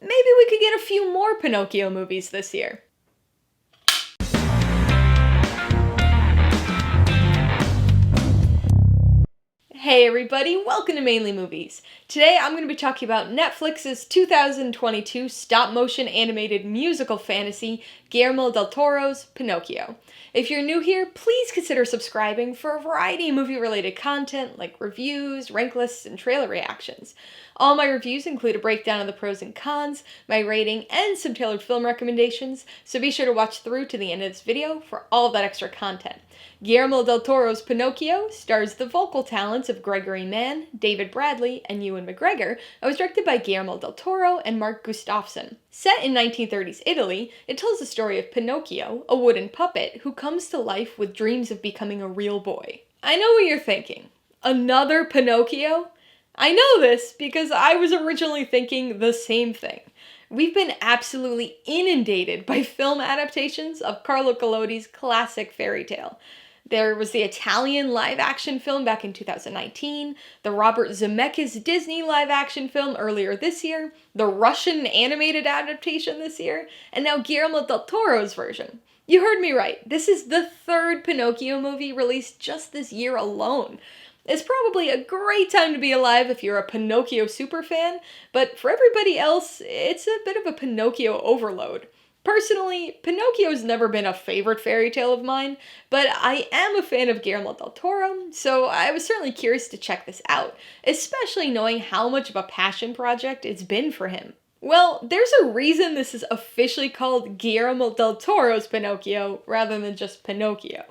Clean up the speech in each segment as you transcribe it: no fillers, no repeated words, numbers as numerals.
maybe we could get a few more Pinocchio movies this year. Hey everybody, welcome to Mainely Movies. Today I'm going to be talking about Netflix's 2022 stop-motion animated musical fantasy, Guillermo del Toro's Pinocchio. If you're new here, please consider subscribing for a variety of movie-related content like reviews, rank lists, and trailer reactions. All my reviews include a breakdown of the pros and cons, my rating, and some tailored film recommendations, so be sure to watch through to the end of this video for all of that extra content. Guillermo del Toro's Pinocchio stars the vocal talents of Gregory Mann, David Bradley, and Ewan McGregor, and was directed by Guillermo del Toro and Mark Gustafson. Set in 1930s Italy, it tells the story of Pinocchio, a wooden puppet who comes to life with dreams of becoming a real boy. I know what you're thinking. Another Pinocchio? I know this because I was originally thinking the same thing. We've been absolutely inundated by film adaptations of Carlo Collodi's classic fairy tale. There was the Italian live-action film back in 2019, the Robert Zemeckis Disney live-action film earlier this year, the Russian animated adaptation this year, and now Guillermo del Toro's version. You heard me right, this is the third Pinocchio movie released just this year alone. It's probably a great time to be alive if you're a Pinocchio superfan, but for everybody else, it's a bit of a Pinocchio overload. Personally, Pinocchio's never been a favorite fairy tale of mine, but I am a fan of Guillermo del Toro, so I was certainly curious to check this out, especially knowing how much of a passion project it's been for him. Well, there's a reason this is officially called Guillermo del Toro's Pinocchio rather than just Pinocchio.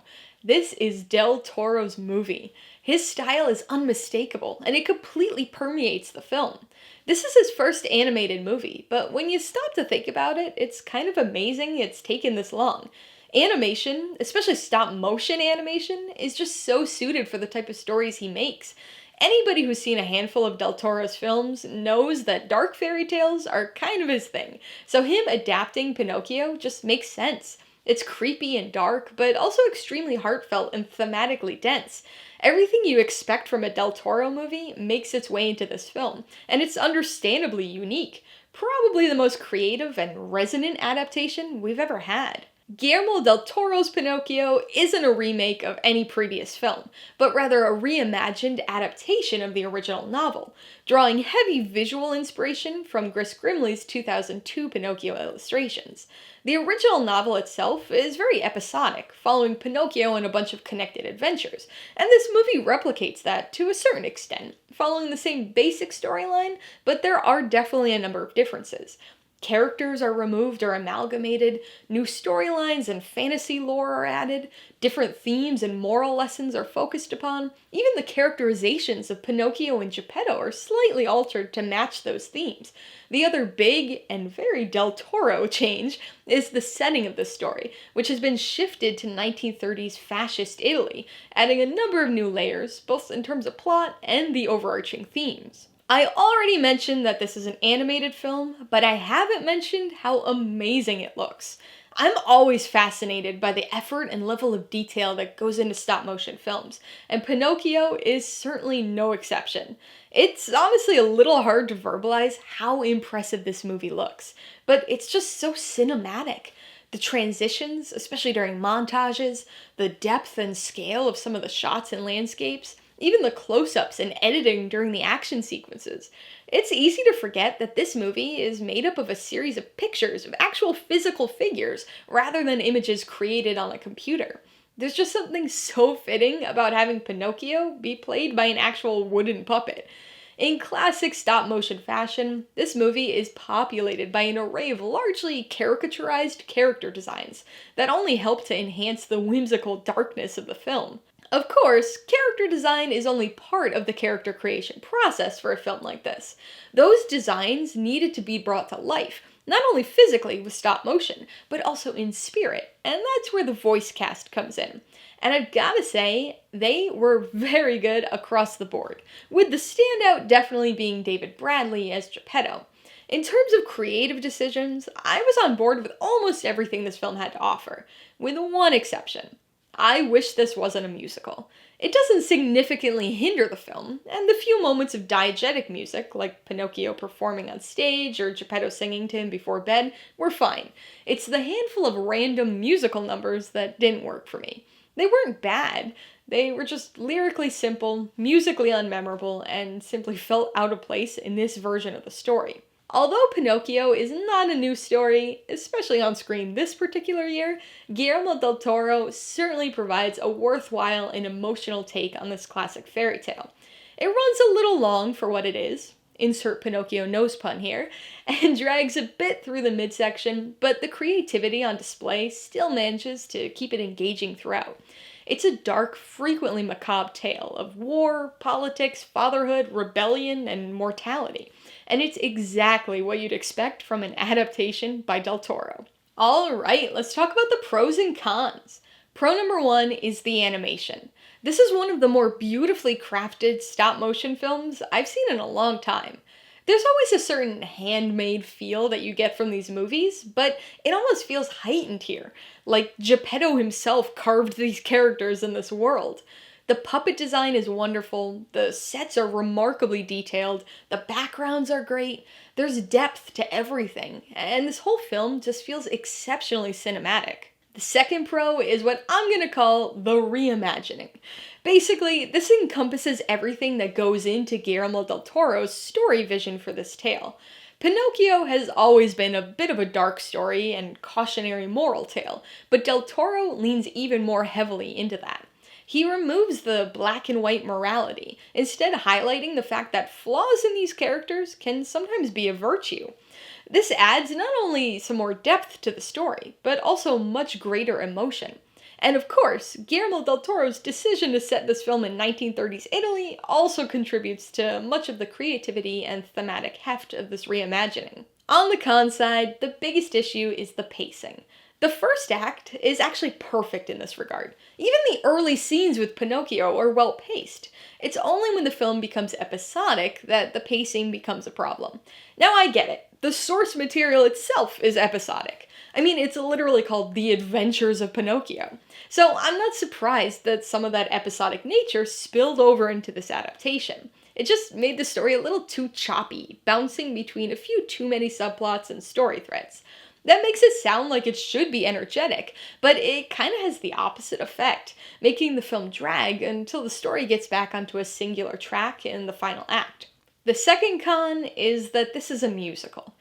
This is Del Toro's movie. His style is unmistakable, and it completely permeates the film. This is his first animated movie, but when you stop to think about it, it's kind of amazing it's taken this long. Animation, especially stop-motion animation, is just so suited for the type of stories he makes. Anybody who's seen a handful of Del Toro's films knows that dark fairy tales are kind of his thing, so him adapting Pinocchio just makes sense. It's creepy and dark, but also extremely heartfelt and thematically dense. Everything you expect from a Del Toro movie makes its way into this film, and it's understandably unique. Probably the most creative and resonant adaptation we've ever had. Guillermo del Toro's Pinocchio isn't a remake of any previous film, but rather a reimagined adaptation of the original novel, drawing heavy visual inspiration from Chris Grimley's 2002 Pinocchio illustrations. The original novel itself is very episodic, following Pinocchio on a bunch of connected adventures, and this movie replicates that to a certain extent, following the same basic storyline, but there are definitely a number of differences. Characters are removed or amalgamated, new storylines and fantasy lore are added, different themes and moral lessons are focused upon, even the characterizations of Pinocchio and Geppetto are slightly altered to match those themes. The other big and very Del Toro change is the setting of the story, which has been shifted to 1930s fascist Italy, adding a number of new layers, both in terms of plot and the overarching themes. I already mentioned that this is an animated film, but I haven't mentioned how amazing it looks. I'm always fascinated by the effort and level of detail that goes into stop-motion films, and Pinocchio is certainly no exception. It's honestly a little hard to verbalize how impressive this movie looks, but it's just so cinematic. The transitions, especially during montages, the depth and scale of some of the shots and landscapes, even the close-ups and editing during the action sequences. It's easy to forget that this movie is made up of a series of pictures of actual physical figures rather than images created on a computer. There's just something so fitting about having Pinocchio be played by an actual wooden puppet. In classic stop-motion fashion, this movie is populated by an array of largely caricaturized character designs that only help to enhance the whimsical darkness of the film. Of course, character design is only part of the character creation process for a film like this. Those designs needed to be brought to life, not only physically with stop motion, but also in spirit, and that's where the voice cast comes in. And I've gotta say, they were very good across the board, with the standout definitely being David Bradley as Geppetto. In terms of creative decisions, I was on board with almost everything this film had to offer, with one exception. I wish this wasn't a musical. It doesn't significantly hinder the film, and the few moments of diegetic music, like Pinocchio performing on stage or Geppetto singing to him before bed, were fine. It's the handful of random musical numbers that didn't work for me. They weren't bad, they were just lyrically simple, musically unmemorable, and simply felt out of place in this version of the story. Although Pinocchio is not a new story, especially on screen this particular year, Guillermo del Toro certainly provides a worthwhile and emotional take on this classic fairy tale. It runs a little long for what it is, insert Pinocchio nose pun here, and drags a bit through the midsection, but the creativity on display still manages to keep it engaging throughout. It's a dark, frequently macabre tale of war, politics, fatherhood, rebellion, and mortality. And it's exactly what you'd expect from an adaptation by Del Toro. Alright, let's talk about the pros and cons. Pro number one is the animation. This is one of the more beautifully crafted stop-motion films I've seen in a long time. There's always a certain handmade feel that you get from these movies, but it almost feels heightened here, like Geppetto himself carved these characters in this world. The puppet design is wonderful, the sets are remarkably detailed, the backgrounds are great, there's depth to everything, and this whole film just feels exceptionally cinematic. The second pro is what I'm gonna call the reimagining. Basically, this encompasses everything that goes into Guillermo del Toro's story vision for this tale. Pinocchio has always been a bit of a dark story and cautionary moral tale, but del Toro leans even more heavily into that. He removes the black and white morality, instead highlighting the fact that flaws in these characters can sometimes be a virtue. This adds not only some more depth to the story, but also much greater emotion. And of course, Guillermo del Toro's decision to set this film in 1930s Italy also contributes to much of the creativity and thematic heft of this reimagining. On the con side, the biggest issue is the pacing. The first act is actually perfect in this regard. Even the early scenes with Pinocchio are well paced. It's only when the film becomes episodic that the pacing becomes a problem. Now I get it. The source material itself is episodic. I mean, it's literally called The Adventures of Pinocchio. So I'm not surprised that some of that episodic nature spilled over into this adaptation. It just made the story a little too choppy, bouncing between a few too many subplots and story threads. That makes it sound like it should be energetic, but it kind of has the opposite effect, making the film drag until the story gets back onto a singular track in the final act. The second con is that this is a musical.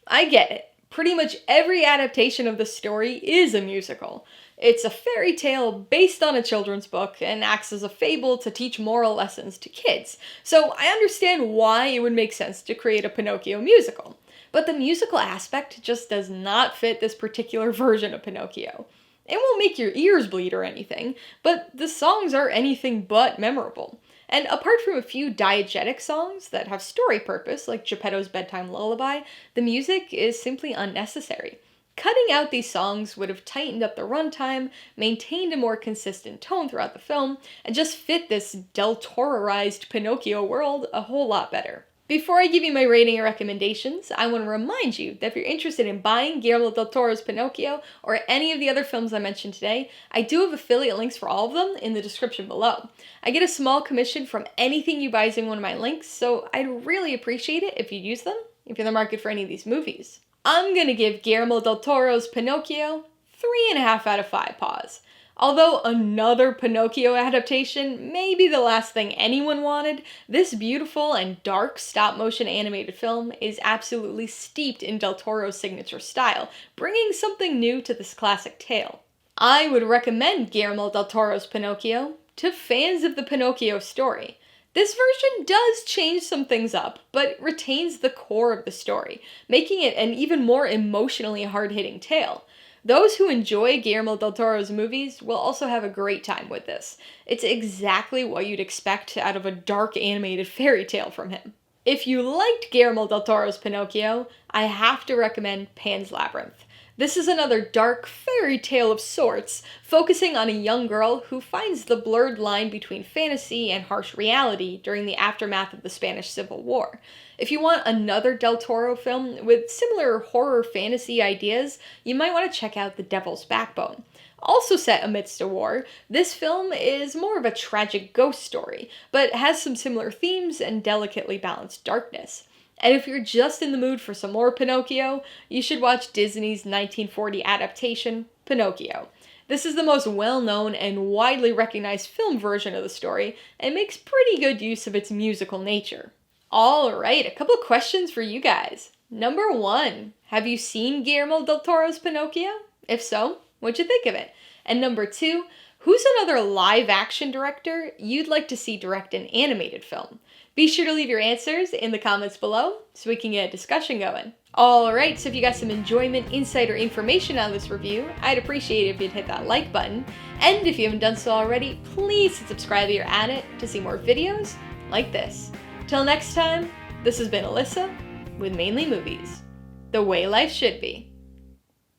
I get it. Pretty much every adaptation of the story is a musical. It's a fairy tale based on a children's book and acts as a fable to teach moral lessons to kids. So I understand why it would make sense to create a Pinocchio musical. But the musical aspect just does not fit this particular version of Pinocchio. It won't make your ears bleed or anything, but the songs are anything but memorable. And apart from a few diegetic songs that have story purpose, like Geppetto's Bedtime Lullaby, the music is simply unnecessary. Cutting out these songs would have tightened up the runtime, maintained a more consistent tone throughout the film, and just fit this Del Toro-ized Pinocchio world a whole lot better. Before I give you my rating and recommendations, I want to remind you that if you're interested in buying Guillermo del Toro's Pinocchio or any of the other films I mentioned today, I do have affiliate links for all of them in the description below. I get a small commission from anything you buy using one of my links, so I'd really appreciate it if you use them, if you're in the market for any of these movies. I'm gonna give Guillermo del Toro's Pinocchio 3.5 out of 5 paws. Although another Pinocchio adaptation may be the last thing anyone wanted, this beautiful and dark stop-motion animated film is absolutely steeped in Del Toro's signature style, bringing something new to this classic tale. I would recommend Guillermo del Toro's Pinocchio to fans of the Pinocchio story. This version does change some things up, but retains the core of the story, making it an even more emotionally hard-hitting tale. Those who enjoy Guillermo del Toro's movies will also have a great time with this. It's exactly what you'd expect out of a dark animated fairy tale from him. If you liked Guillermo del Toro's Pinocchio, I have to recommend Pan's Labyrinth. This is another dark fairy tale of sorts, focusing on a young girl who finds the blurred line between fantasy and harsh reality during the aftermath of the Spanish Civil War. If you want another Del Toro film with similar horror fantasy ideas, you might want to check out The Devil's Backbone. Also set amidst a war, this film is more of a tragic ghost story, but has some similar themes and delicately balanced darkness. And if you're just in the mood for some more Pinocchio, you should watch Disney's 1940 adaptation, Pinocchio. This is the most well-known and widely recognized film version of the story, and makes pretty good use of its musical nature. Alright, a couple of questions for you guys. Number 1, have you seen Guillermo del Toro's Pinocchio? If so, what'd you think of it? And number 2, who's another live-action director you'd like to see direct an animated film? Be sure to leave your answers in the comments below so we can get a discussion going. Alright, so if you got some enjoyment, insight, or information on this review, I'd appreciate it if you'd hit that like button. And if you haven't done so already, please hit subscribe if you're at it to see more videos like this. Till next time, this has been Alyssa with Mainely Movies, the way life should be.